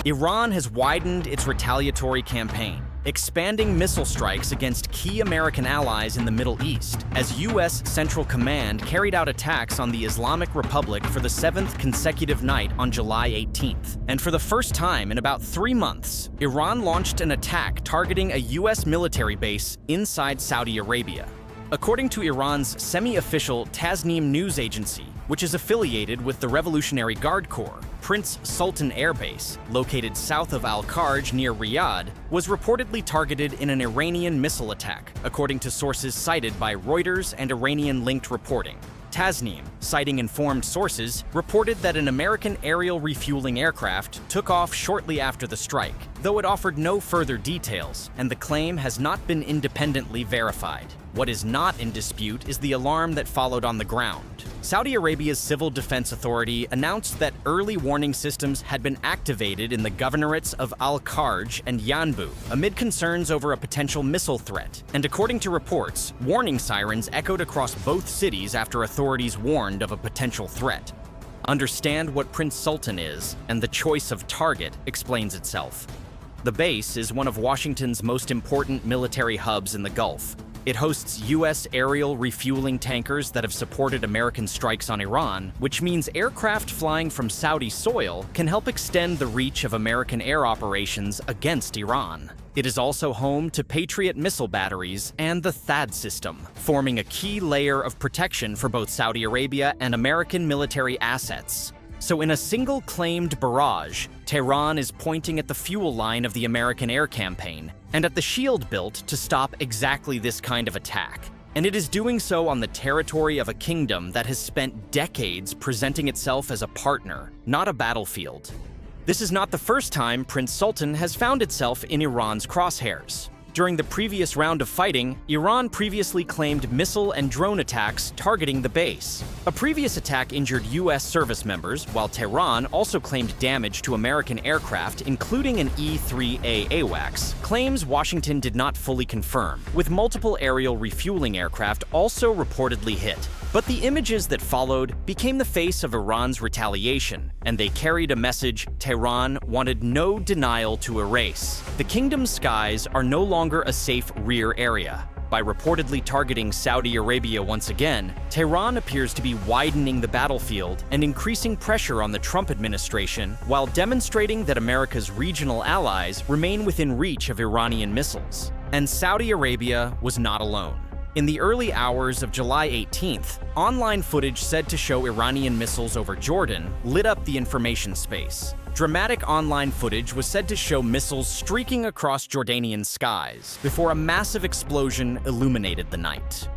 Iran has widened its retaliatory campaign, expanding missile strikes against key American allies in the Middle East, as U.S. Central Command carried out attacks on the Islamic Republic for the 7th consecutive night on July 18th. And for the first time in about 3 months, Iran launched an attack targeting a U.S. military base inside Saudi Arabia. According to Iran's semi-official Tasnim news agency, which is affiliated with the Revolutionary Guard Corps, Prince Sultan Air Base, located south of Kharj near Riyadh, was reportedly targeted in an Iranian missile attack, according to sources cited by Reuters and Iranian-linked reporting. Tasnim, citing informed sources, reported that an American aerial refueling aircraft took off shortly after the strike, though it offered no further details, and the claim has not been independently verified. What is not in dispute is the alarm that followed on the ground. Saudi Arabia's Civil Defense Authority announced that early warning systems had been activated in the governorates of Kharj and Yanbu amid concerns over a potential missile threat. And according to reports, warning sirens echoed across both cities after authorities warned of a potential threat. Understand what Prince Sultan is, and the choice of target explains itself. The base is one of Washington's most important military hubs in the Gulf. It hosts U.S. aerial refueling tankers that have supported American strikes on Iran, which means aircraft flying from Saudi soil can help extend the reach of American air operations against Iran. It is also home to Patriot missile batteries and the THAAD system, forming a key layer of protection for both Saudi Arabia and American military assets. So in a single claimed barrage, Tehran is pointing at the fuel line of the American air campaign and at the shield built to stop exactly this kind of attack. And it is doing so on the territory of a kingdom that has spent decades presenting itself as a partner, not a battlefield. This is not the first time Prince Sultan has found itself in Iran's crosshairs. During the previous round of fighting, Iran previously claimed missile and drone attacks targeting the base. A previous attack injured U.S. service members, while Tehran also claimed damage to American aircraft, including an E-3A AWACS, claims Washington did not fully confirm, with multiple aerial refueling aircraft also reportedly hit. But the images that followed became the face of Iran's retaliation, and they carried a message Tehran wanted no denial to erase. The kingdom's skies are no longer a safe rear area. By reportedly targeting Saudi Arabia once again, Tehran appears to be widening the battlefield and increasing pressure on the Trump administration while demonstrating that America's regional allies remain within reach of Iranian missiles. And Saudi Arabia was not alone. In the early hours of July 18th, online footage said to show Iranian missiles over Jordan lit up the information space. Dramatic online footage was said to show missiles streaking across Jordanian skies before a massive explosion illuminated the night.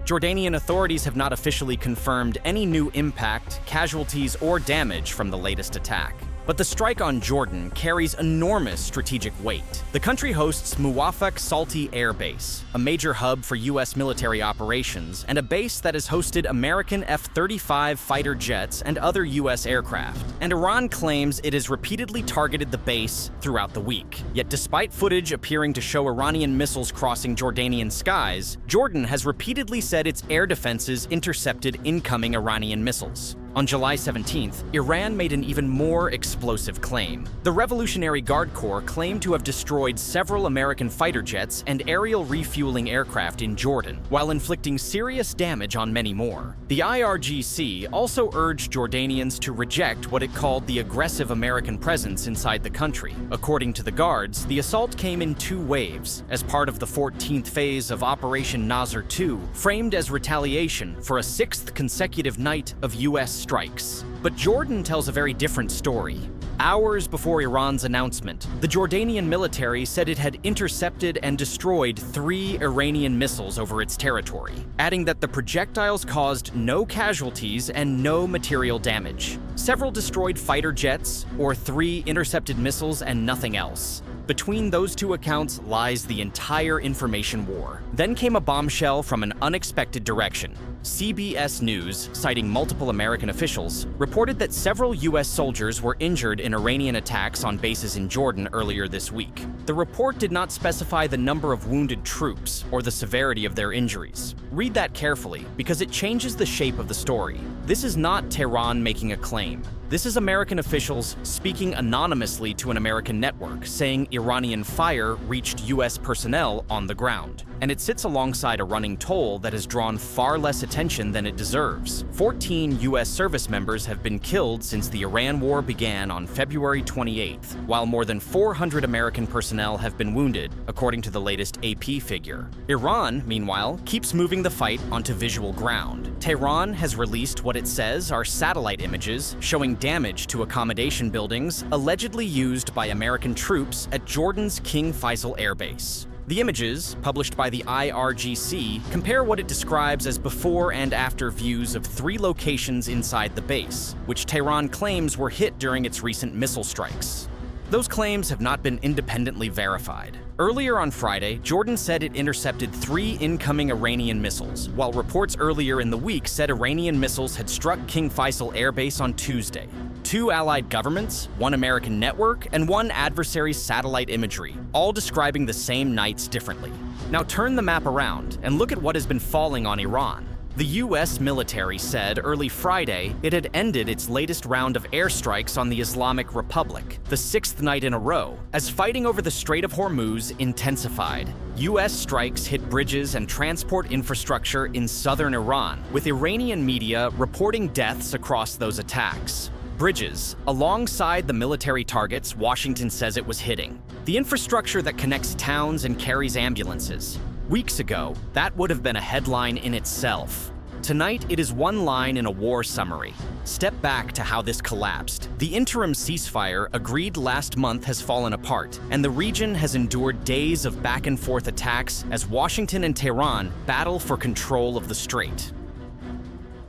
Jordanian authorities have not officially confirmed any new impact, casualties, or damage from the latest attack. But the strike on Jordan carries enormous strategic weight. The country hosts Prince Sultan Air Base, a major hub for U.S. military operations, and a base that has hosted American F-35 fighter jets and other U.S. aircraft. And Iran claims it has repeatedly targeted the base throughout the week. Yet despite footage appearing to show Iranian missiles crossing Jordanian skies, Jordan has repeatedly said its air defenses intercepted incoming Iranian missiles. On July 17th, Iran made an even more explosive claim. The Revolutionary Guard Corps claimed to have destroyed several American fighter jets and aerial refueling aircraft in Jordan, while inflicting serious damage on many more. The IRGC also urged Jordanians to reject what it called the aggressive American presence inside the country. According to the Guards, the assault came in 2 waves, as part of the 14th phase of Operation Nasr II, framed as retaliation for a 6th consecutive night of U.S. strikes. But Jordan tells a very different story. Hours before Iran's announcement, the Jordanian military said it had intercepted and destroyed 3 Iranian missiles over its territory, adding that the projectiles caused no casualties and no material damage. Several destroyed fighter jets, or 3 intercepted missiles and nothing else. Between those 2 accounts lies the entire information war. Then came a bombshell from an unexpected direction. CBS News, citing multiple American officials, reported that several U.S. soldiers were injured in Iranian attacks on bases in Jordan earlier this week. The report did not specify the number of wounded troops or the severity of their injuries. Read that carefully, because it changes the shape of the story. This is not Tehran making a claim. This is American officials speaking anonymously to an American network, saying Iranian fire reached U.S. personnel on the ground. And it sits alongside a running toll that has drawn far less attention than it deserves. 14 U.S. service members have been killed since the Iran war began on February 28th, while more than 400 American personnel have been wounded, according to the latest AP figure. Iran, meanwhile, keeps moving the fight onto visual ground. Tehran has released what it says are satellite images showing damage to accommodation buildings allegedly used by American troops at Jordan's King Faisal Air Base. The images, published by the IRGC, compare what it describes as before and after views of 3 locations inside the base, which Tehran claims were hit during its recent missile strikes. Those claims have not been independently verified. Earlier on Friday, Jordan said it intercepted 3 incoming Iranian missiles, while reports earlier in the week said Iranian missiles had struck King Faisal Air Base on Tuesday. 2 allied governments, 1 American network, and 1 adversary's satellite imagery, all describing the same nights differently. Now turn the map around and look at what has been falling on Iran. The U.S. military said early Friday it had ended its latest round of airstrikes on the Islamic Republic, the 6th night in a row, as fighting over the Strait of Hormuz intensified. U.S. strikes hit bridges and transport infrastructure in southern Iran, with Iranian media reporting deaths across those attacks. Bridges, alongside the military targets Washington says it was hitting. The infrastructure that connects towns and carries ambulances. Weeks ago, that would have been a headline in itself. Tonight, it is one line in a war summary. Step back to how this collapsed. The interim ceasefire agreed last month has fallen apart, and the region has endured days of back-and-forth attacks as Washington and Tehran battle for control of the strait.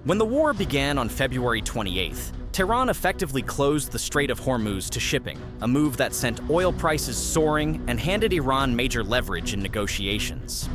When the war began on February 28th, Tehran effectively closed the Strait of Hormuz to shipping, a move that sent oil prices soaring and handed Iran major leverage in negotiations.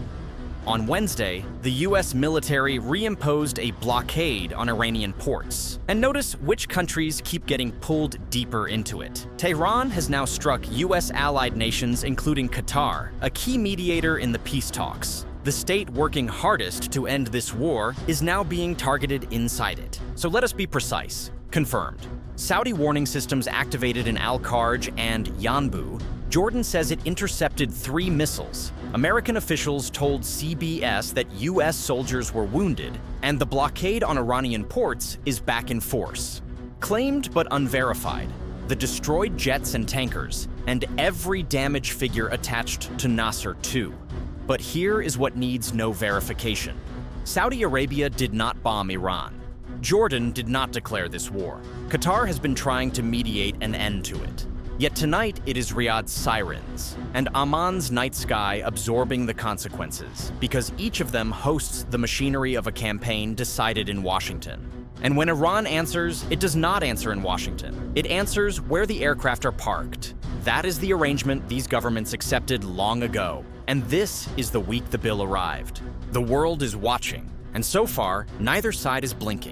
On Wednesday, the U.S. military reimposed a blockade on Iranian ports. And notice which countries keep getting pulled deeper into it. Tehran has now struck U.S. allied nations, including Qatar, a key mediator in the peace talks. The state working hardest to end this war is now being targeted inside it. So let us be precise. Confirmed. Saudi warning systems activated in Kharj and Yanbu. Jordan says it intercepted 3 missiles. American officials told CBS that U.S. soldiers were wounded, and the blockade on Iranian ports is back in force. Claimed but unverified, the destroyed jets and tankers, and every damage figure attached to Nasr 2. But here is what needs no verification. Saudi Arabia did not bomb Iran. Jordan did not declare this war. Qatar has been trying to mediate an end to it. Yet tonight it is Riyadh's sirens, and Amman's night sky absorbing the consequences, because each of them hosts the machinery of a campaign decided in Washington. And when Iran answers, it does not answer in Washington. It answers where the aircraft are parked. That is the arrangement these governments accepted long ago. And this is the week the bill arrived. The world is watching, and so far, neither side is blinking.